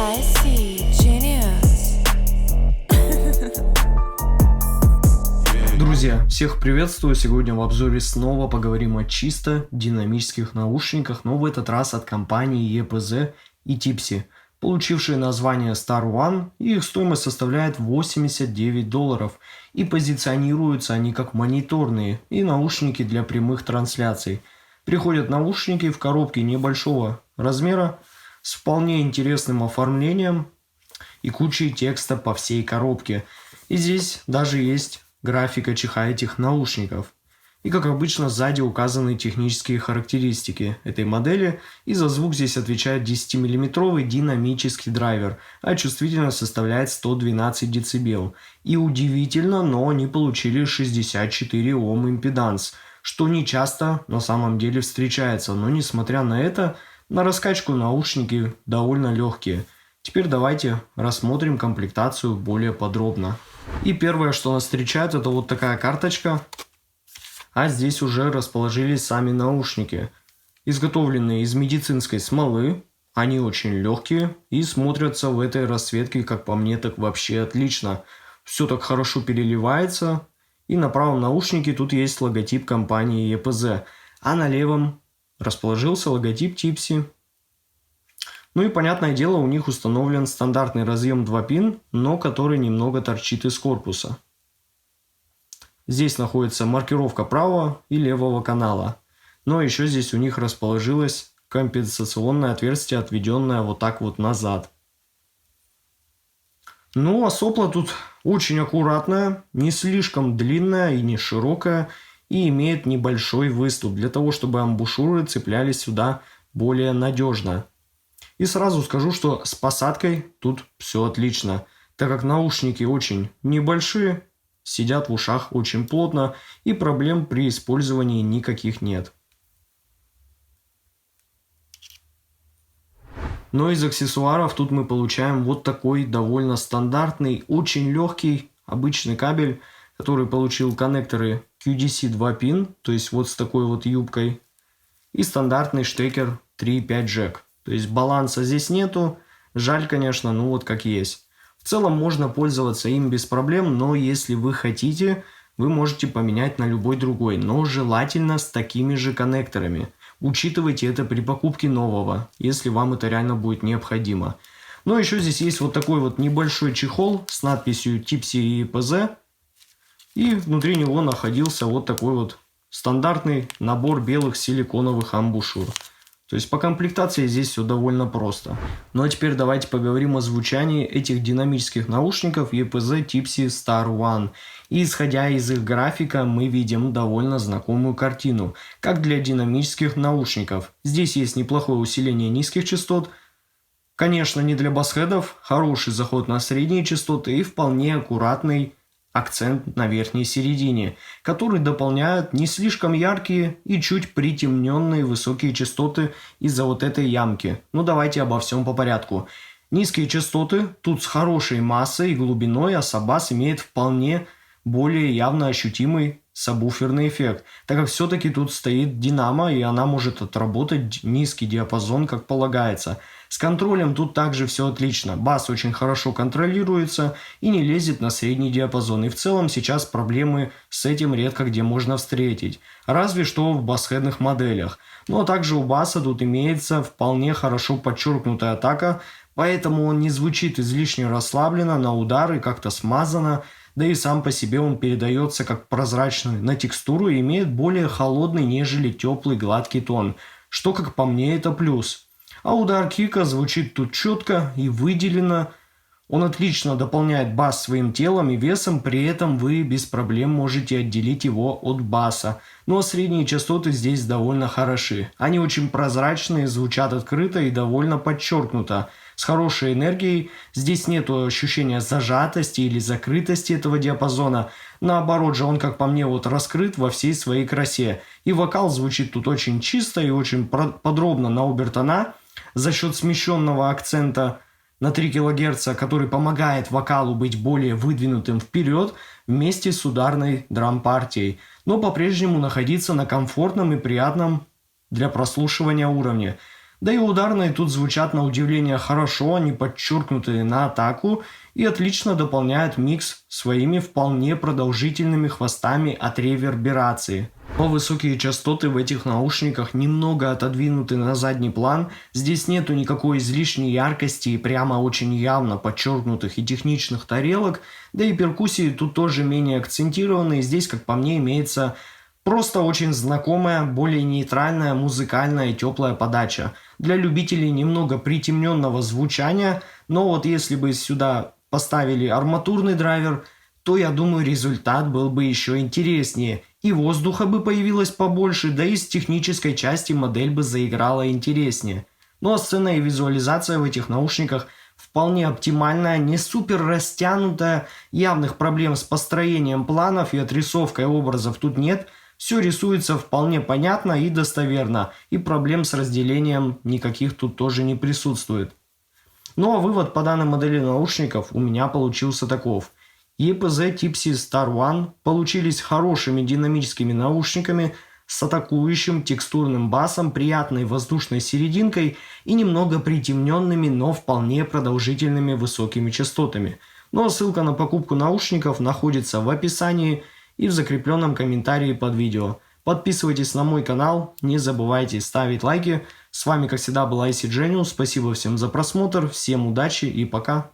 spicy, genius. Друзья, всех приветствую! Сегодня в обзоре снова поговорим о чисто динамических наушниках, но в этот раз от компании EPZ и Tipsy, получившие название Star One, и их стоимость составляет $89, и позиционируются они как мониторные и наушники для прямых трансляций. Приходят наушники в коробке небольшого размера с вполне интересным оформлением и кучей текста по всей коробке. И здесь даже есть графика чеха этих наушников. И как обычно сзади указаны технические характеристики этой модели, и за звук здесь отвечает 10-мм динамический драйвер, а чувствительность составляет 112 дБ. И удивительно, но они получили 64 Ом импеданс, что не часто на самом деле встречается, но несмотря на это, на раскачку наушники довольно легкие. Теперь давайте рассмотрим комплектацию более подробно. И первое, что нас встречает, это вот такая карточка. А здесь уже расположились сами наушники. Изготовленные из медицинской смолы. Они очень легкие и смотрятся в этой расцветке, как по мне, так вообще отлично. Все так хорошо переливается. И на правом наушнике тут есть логотип компании EPZ. А на левом расположился логотип Tipsy. Ну и понятное дело, у них установлен стандартный разъем 2 пин, но который немного торчит из корпуса. Здесь находится маркировка правого и левого канала. Но еще здесь у них расположилось компенсационное отверстие, отведенное вот так вот назад. Ну а сопла тут очень аккуратная, не слишком длинная и не широкая, и имеет небольшой выступ для того, чтобы амбушюры цеплялись сюда более надежно. И сразу скажу, что с посадкой тут все отлично, так как наушники очень небольшие, сидят в ушах очень плотно и проблем при использовании никаких нет. Но из аксессуаров тут мы получаем вот такой довольно стандартный, очень легкий обычный кабель, который получил коннекторы QDC 2 пин, то есть вот с такой вот юбкой, и стандартный штекер 3.5 джек. То есть баланса здесь нету, жаль, конечно, ну вот как есть. В целом можно пользоваться им без проблем, но если вы хотите, вы можете поменять на любой другой, но желательно с такими же коннекторами. Учитывайте это при покупке нового, если вам это реально будет необходимо. Но еще здесь есть вот такой вот небольшой чехол с надписью Tipsy и EPZ. И внутри него находился вот такой вот стандартный набор белых силиконовых амбушюр. То есть по комплектации здесь все довольно просто. Ну а теперь давайте поговорим о звучании этих динамических наушников EPZ Tipsy Star One. И исходя из их графика, мы видим довольно знакомую картину, как для динамических наушников. Здесь есть неплохое усиление низких частот. Конечно, не для басхедов, хороший заход на средние частоты и вполне аккуратный акцент на верхней середине, который дополняют не слишком яркие и чуть притемненные высокие частоты из-за вот этой ямки. Ну давайте обо всем по порядку. Низкие частоты тут с хорошей массой и глубиной, а сабас имеет вполне более явно ощутимый сабвуферный эффект, так как все-таки тут стоит динамо, и она может отработать низкий диапазон, как полагается. С контролем тут также все отлично. Бас очень хорошо контролируется и не лезет на средний диапазон. И в целом сейчас проблемы с этим редко где можно встретить. Разве что в басхедных моделях. Но также у баса тут имеется вполне хорошо подчеркнутая атака, поэтому он не звучит излишне расслабленно на удар и как-то смазанно. Да и сам по себе он передается как прозрачный на текстуру и имеет более холодный, нежели теплый гладкий тон, что, как по мне, это плюс. А удар кика звучит тут четко и выделенно. Он отлично дополняет бас своим телом и весом, при этом вы без проблем можете отделить его от баса. Но средние частоты здесь довольно хороши. Они очень прозрачные, звучат открыто и довольно подчеркнуто. С хорошей энергией, здесь нет ощущения зажатости или закрытости этого диапазона. Наоборот же, он, как по мне, вот раскрыт во всей своей красе. И вокал звучит тут очень чисто и очень подробно на обертона за счет смещенного акцента на 3 кГц, который помогает вокалу быть более выдвинутым вперед вместе с ударной драм-партией, но по-прежнему находиться на комфортном и приятном для прослушивания уровне. Да и ударные тут звучат на удивление хорошо, они подчеркнутые на атаку и отлично дополняют микс своими вполне продолжительными хвостами от реверберации. Но высокие частоты в этих наушниках немного отодвинуты на задний план, здесь нету никакой излишней яркости и прямо очень явно подчеркнутых и техничных тарелок, да и перкуссии тут тоже менее акцентированы, здесь, как по мне, имеется просто очень знакомая, более нейтральная, музыкальная и теплая подача. Для любителей немного притемненного звучания, но вот если бы сюда поставили арматурный драйвер, то я думаю результат был бы еще интереснее. И воздуха бы появилось побольше, да и с технической части модель бы заиграла интереснее. Ну а сцена и визуализация в этих наушниках вполне оптимальная, не супер растянутая, явных проблем с построением планов и отрисовкой образов тут нет. Все рисуется вполне понятно и достоверно, и проблем с разделением никаких тут тоже не присутствует. Ну а вывод по данной модели наушников у меня получился таков. EPZ Tipsy Star One получились хорошими динамическими наушниками с атакующим текстурным басом, приятной воздушной серединкой и немного притемненными, но вполне продолжительными высокими частотами. Ну а ссылка на покупку наушников находится в описании и в закрепленном комментарии под видео. Подписывайтесь на мой канал, не забывайте ставить лайки. С вами, как всегда, был IC Genius. Спасибо всем за просмотр, всем удачи и пока.